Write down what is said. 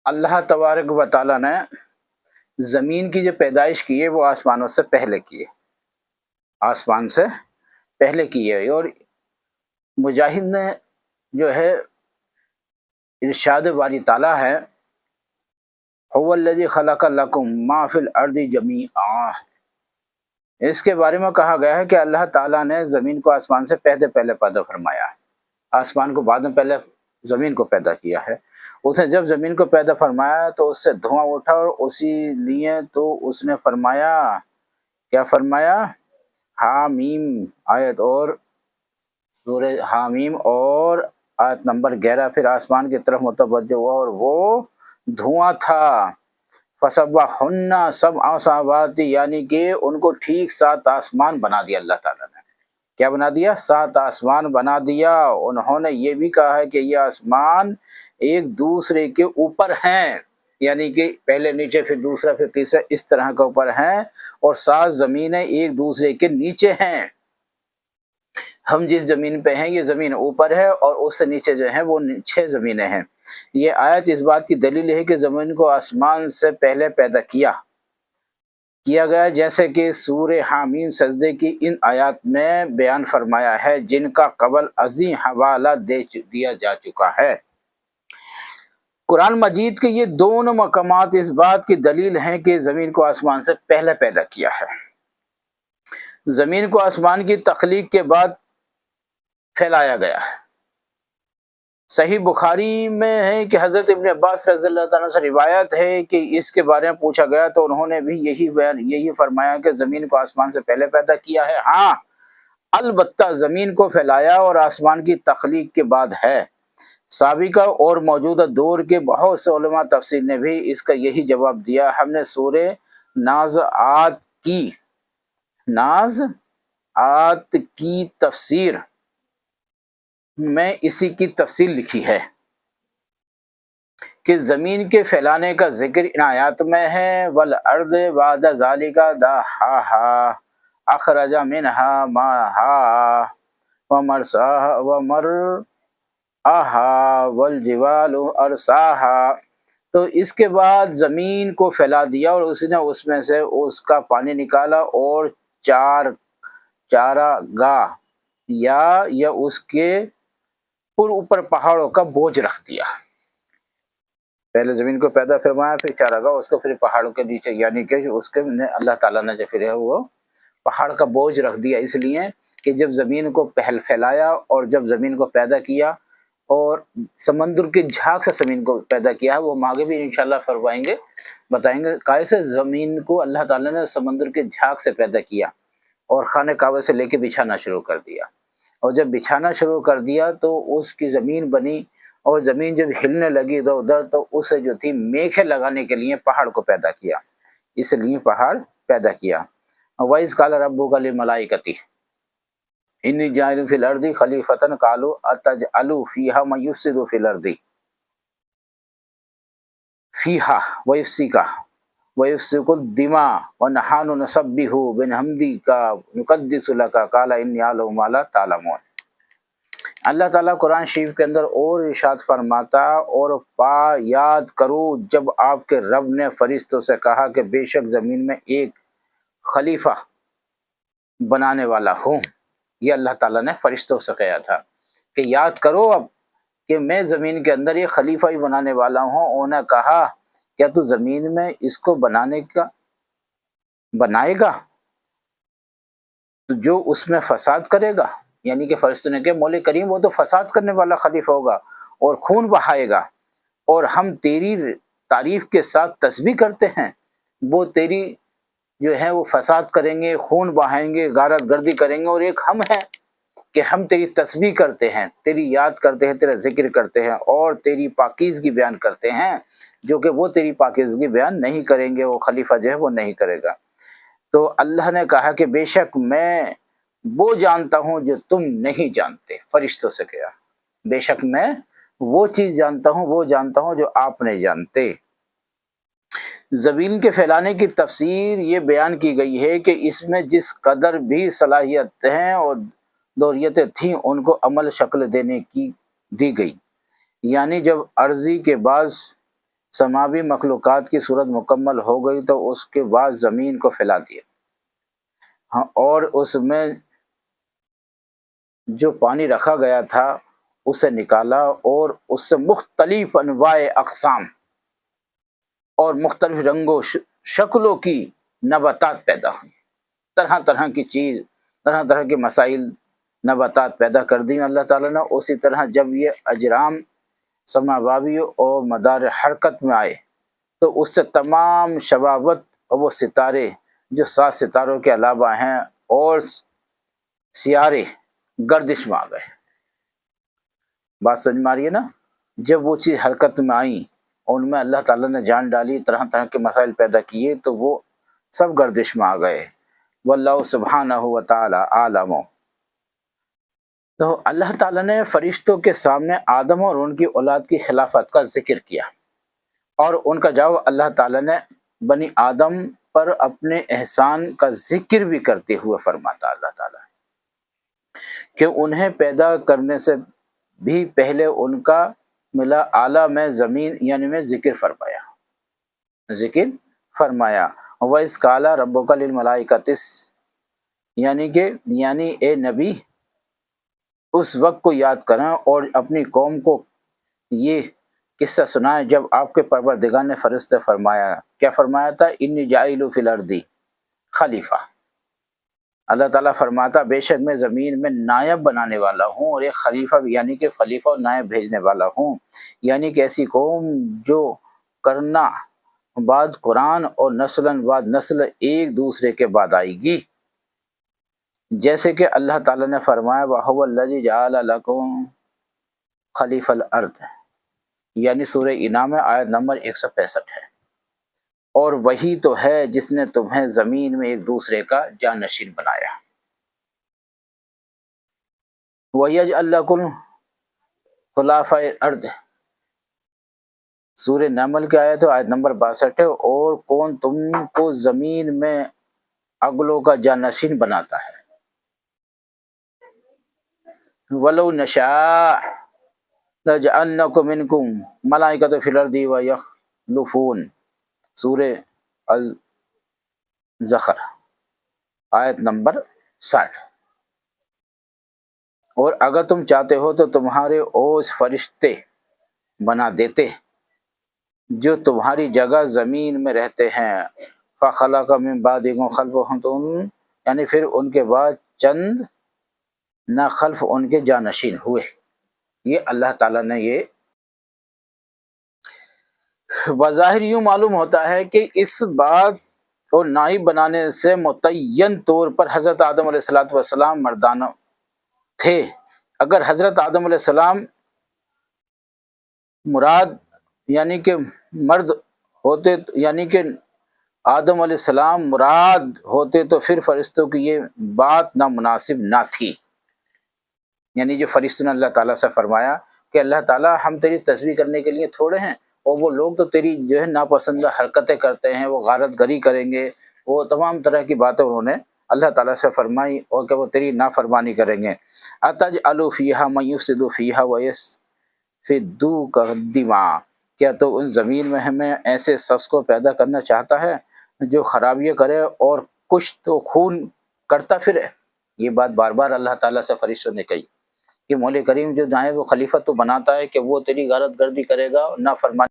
اللہ تبارک و تعالیٰ نے زمین کی جو پیدائش کی ہے وہ آسمانوں سے پہلے کی ہے، آسمان سے پہلے کی ہے۔ اور مجاہد نے جو ہے ارشاد باری تعالیٰ ہے، هو الذی خلق لکم ما فی الارض جمیعا، اس کے بارے میں کہا گیا ہے کہ اللہ تعالیٰ نے زمین کو آسمان سے پہلے پیدا فرمایا ہے، آسمان کو بعد میں پہلے زمین کو پیدا کیا ہے۔ اس نے جب زمین کو پیدا فرمایا تو اس سے دھواں اٹھا، اور اسی لیے تو اس نے فرمایا، کیا فرمایا؟ حامیم آیت، اور سورہ حامیم اور آیت نمبر 11، پھر آسمان کی طرف متوجہ ہوا اور وہ دھواں تھا۔ فسبحن سبع سماوات، یعنی کہ ان کو ٹھیک 7 آسمان بنا دیا اللہ تعالیٰ نے۔ کیا بنا دیا؟ 7 آسمان بنا دیا۔ انہوں نے یہ بھی کہا ہے کہ یہ آسمان ایک دوسرے کے اوپر ہیں، یعنی کہ پہلے نیچے، پھر دوسرا، پھر تیسرا، اس طرح کے اوپر ہیں، اور 7 زمینیں ایک دوسرے کے نیچے ہیں۔ ہم جس زمین پہ ہیں یہ زمین اوپر ہے، اور اس سے نیچے جو ہیں وہ 6 زمینیں ہیں۔ یہ آیت اس بات کی دلیل ہے کہ زمین کو آسمان سے پہلے پیدا کیا گیا، جیسے کہ سورہ حامیم سجدے کی ان آیات میں بیان فرمایا ہے، جن کا قبل ازیں حوالہ دیا جا چکا ہے۔ قرآن مجید کے یہ دونوں مقامات اس بات کی دلیل ہیں کہ زمین کو آسمان سے پہلے پیدا کیا ہے۔ زمین کو آسمان کی تخلیق کے بعد پھیلایا گیا ہے۔ صحیح بخاری میں ہے کہ حضرت ابن عباس رضی اللہ تعالیٰ سے روایت ہے کہ اس کے بارے میں پوچھا گیا تو انہوں نے بھی یہی فرمایا کہ زمین کو آسمان سے پہلے پیدا کیا ہے، ہاں البتہ زمین کو پھیلایا اور آسمان کی تخلیق کے بعد ہے۔ سابقہ اور موجودہ دور کے بہت سے علماء تفسیر نے بھی اس کا یہی جواب دیا۔ ہم نے سورہ نازعات کی تفسیر میں اسی کی تفصیل لکھی ہے کہ زمین کے پھیلانے کا ذکر ان آیات میں ہے۔ والارض بعد ذالک دحاہا اخرج منہا ماءہا ومرعاہا والجبال ارساہا، تو اس کے بعد زمین کو پھیلا دیا اور اس نے اس میں سے اس کا پانی نکالا، اور چارہ گاہ یا اس کے اوپر پہاڑوں کا بوجھ رکھ دیا۔ پہلے زمین کو پیدا فرمایا، پھر چارہ گاہ اس کو، پھر پہاڑوں کے نیچے، یعنی کہ اس کے اللہ تعالیٰ نے جو پھر ہے وہ پہاڑ کا بوجھ رکھ دیا، اس لیے کہ جب زمین کو پھیلایا اور جب زمین کو پیدا کیا اور سمندر کی جھاگ سے زمین کو پیدا کیا ہے، وہ ہم آگے بھی انشاءاللہ بتائیں گے کیسے زمین کو اللہ تعالیٰ نے سمندر کی جھاگ سے پیدا کیا اور خانہ کعبہ سے لے کے بچھانا شروع کر دیا، اور جب بچھانا شروع کر دیا تو اس کی زمین بنی، اور زمین جب ہلنے لگی ادھر ادھر تو اسے جو تھی میخیں لگانے کے لیے پہاڑ کو پیدا کیا، اس لیے پہاڑ پیدا کیا۔ وَإِذْ قَالَ رَبُّكَ لِلْمَلَائِكَةِ إِنِّي جَاعِلٌ فِي الْأَرْضِ خَلِيفَةً قَالُوا أَتَجْعَلُ فِيهَا مَن يُفْسِدُ فِي الْأَرْضِ وَيُسْفِكُ الدِّمَاءَ وَنَحْنُ نُسَبِّحُ بِحَمْدِكَ وَنُقَدِّسُ لَكَ قَالَ إِنِّي أَعْلَمُ مَا لَا تَعْلَمُونَ۔ اللہ تعالیٰ قرآن شریف کے اندر اور ارشاد فرماتا، اور یاد کرو جب آپ کے رب نے فرشتوں سے کہا کہ بے شک زمین میں ایک خلیفہ بنانے والا ہوں۔ یہ اللہ تعالیٰ نے فرشتوں سے کہا تھا کہ یاد کرو اب کہ میں زمین کے اندر یہ خلیفہ ہی بنانے والا ہوں۔ انہوں نے کہا کیا تو زمین میں اس کو بنائے گا تو جو اس میں فساد کرے گا، یعنی کہ فرشتوں نے کہا مولا کریم وہ تو فساد کرنے والا خلیفہ ہوگا اور خون بہائے گا، اور ہم تیری تعریف کے ساتھ تسبیح کرتے ہیں، وہ تیری جو ہے وہ فساد کریں گے، خون بہائیں گے، غارت گردی کریں گے، اور ایک ہم ہیں کہ ہم تیری تسبیح کرتے ہیں، تیری یاد کرتے ہیں، تیرا ذکر کرتے ہیں اور تیری پاکیزگی بیان کرتے ہیں، جو کہ وہ تیری پاکیزگی بیان نہیں کریں گے، وہ خلیفہ جو ہے وہ نہیں کرے گا۔ تو اللہ نے کہا کہ بے شک میں وہ جانتا ہوں جو تم نہیں جانتے، فرشتوں سے کہا بے شک میں وہ چیز جانتا ہوں جو آپ نہیں جانتے۔ زمین کے پھیلانے کی تفسیر یہ بیان کی گئی ہے کہ اس میں جس قدر بھی صلاحیتیں اور دوریتیں تھیں ان کو عمل شکل دینے کی دی گئی، یعنی جب عرضی کے بعض سماوی مخلوقات کی صورت مکمل ہو گئی تو اس کے بعد زمین کو پھیلا دیا، ہاں، اور اس میں جو پانی رکھا گیا تھا اسے نکالا، اور اس سے مختلف انواع اقسام اور مختلف رنگوں شکلوں کی نباتات پیدا ہوئی، طرح طرح کی چیز، طرح طرح کے مسائل نباتات پیدا کر دی اللہ تعالیٰ نے۔ اسی طرح جب یہ اجرام سماوی اور مدار حرکت میں آئے تو اس سے تمام شبابت اور وہ ستارے جو 7 ستاروں کے علاوہ ہیں اور سیارے گردش میں آ گئے۔ بات سمجھ میں آ رہی ہے نا؟ جب وہ چیز حرکت میں آئیں، ان میں اللہ تعالیٰ نے جان ڈالی، طرح طرح کے مسائل پیدا کیے، تو وہ سب گردش میں آ گئے۔ واللہ سبحانہ و تعالی عالم۔ تو اللہ تعالیٰ نے فرشتوں کے سامنے آدم اور ان کی اولاد کی خلافت کا ذکر کیا، اور ان کا جواب اللہ تعالیٰ نے بنی آدم پر اپنے احسان کا ذکر بھی کرتے ہوئے فرماتا اللہ تعالیٰ کہ انہیں پیدا کرنے سے بھی پہلے ان کا ملا اعلیٰ میں زمین یعنی میں ذکر فرمایا۔ وَإِذْ قَالَ رَبُّكَ لِلْمَلَائِكَةِ، یعنی اے نبی اس وقت کو یاد کریں اور اپنی قوم کو یہ قصہ سنائیں جب آپ کے پروردگار نے فرشتے فرمایا، کیا فرمایا تھا؟ انی جاعل فی الارض خلیفہ۔ اللہ تعالیٰ فرماتا بے شک میں زمین میں نائب بنانے والا ہوں، اور ایک خلیفہ یعنی کہ خلیفہ اور نائب بھیجنے والا ہوں، یعنی کہ ایسی قوم جو کرنا بعد قرآن اور نسلاً بعد نسل ایک دوسرے کے بعد آئے گی، جیسے کہ اللہ تعالیٰ نے فرمایا وَهُوَ الَّذِي جَعَلَ لَكُمْ خَلِيفَ الْأَرْضِ، یعنی سورہ انعام میں آیت نمبر 165 ہے، اور وہی تو ہے جس نے تمہیں زمین میں ایک دوسرے کا جانشین بنایا۔ وَيَجْعَلْ لَكُمْ خُلَفَاءَ الْأَرْضِ، سورہ نمل کی آیت نمبر 62 ہے، اور کون تم کو زمین میں اگلوں کا جانشین بناتا ہے۔ وَلَوْ نَشَاءُ لَجَعَلْنَاكُم مِّنكُم مَلَائِكَةً فِي الْأَرْضِ وَيَخْلُفُونَ، سورہ الزخر آیت نمبر 60۔ اور اگر تم چاہتے ہو تو تمہارے اوس فرشتے بنا دیتے جو تمہاری جگہ زمین میں رہتے ہیں، فَخَلَقَ مِن بَعْدِهِمْ خَلْفٌ، یعنی پھر ان کے بعد چند نہ خلف ان کے جانشین ہوئے۔ یہ اللہ تعالیٰ نے یہ بظاہر یوں معلوم ہوتا ہے کہ اس بات اور نائب بنانے سے متعین طور پر حضرت آدم علیہ السلام مردانہ تھے۔ اگر حضرت آدم علیہ السلام مراد یعنی کہ مرد ہوتے، یعنی کہ آدم علیہ السلام مراد ہوتے تو پھر فرشتوں کی یہ بات نامناسب نہ تھی۔ یعنی جو فرشتوں نے اللہ تعالیٰ سے فرمایا کہ اللہ تعالیٰ ہم تیری تسبیح کرنے کے لیے تھوڑے ہیں، اور وہ لوگ تو تیری جو ہے ناپسندہ حرکتیں کرتے ہیں، وہ غارت گری کریں گے، وہ تمام طرح کی باتیں انہوں نے اللہ تعالیٰ سے فرمائی، اور کہ وہ تیری نافرمانی کریں گے۔ أَتَجْعَلُ فِيهَا مَن يُفْسِدُ فِيهَا وَيَسْفِكُ الدِّمَاءَ، کیا تو ان زمین میں ہمیں ایسے شخص کو پیدا کرنا چاہتا ہے جو خرابیاں کرے اور کچھ تو خون کرتا پھرے؟ یہ بات بار بار اللہ تعالیٰ سے فرشتوں نے کہی کہ مولا کریم جو نائب و خلیفہ تو بناتا ہے کہ وہ تیری غارت گردی کرے گا، نافرمانی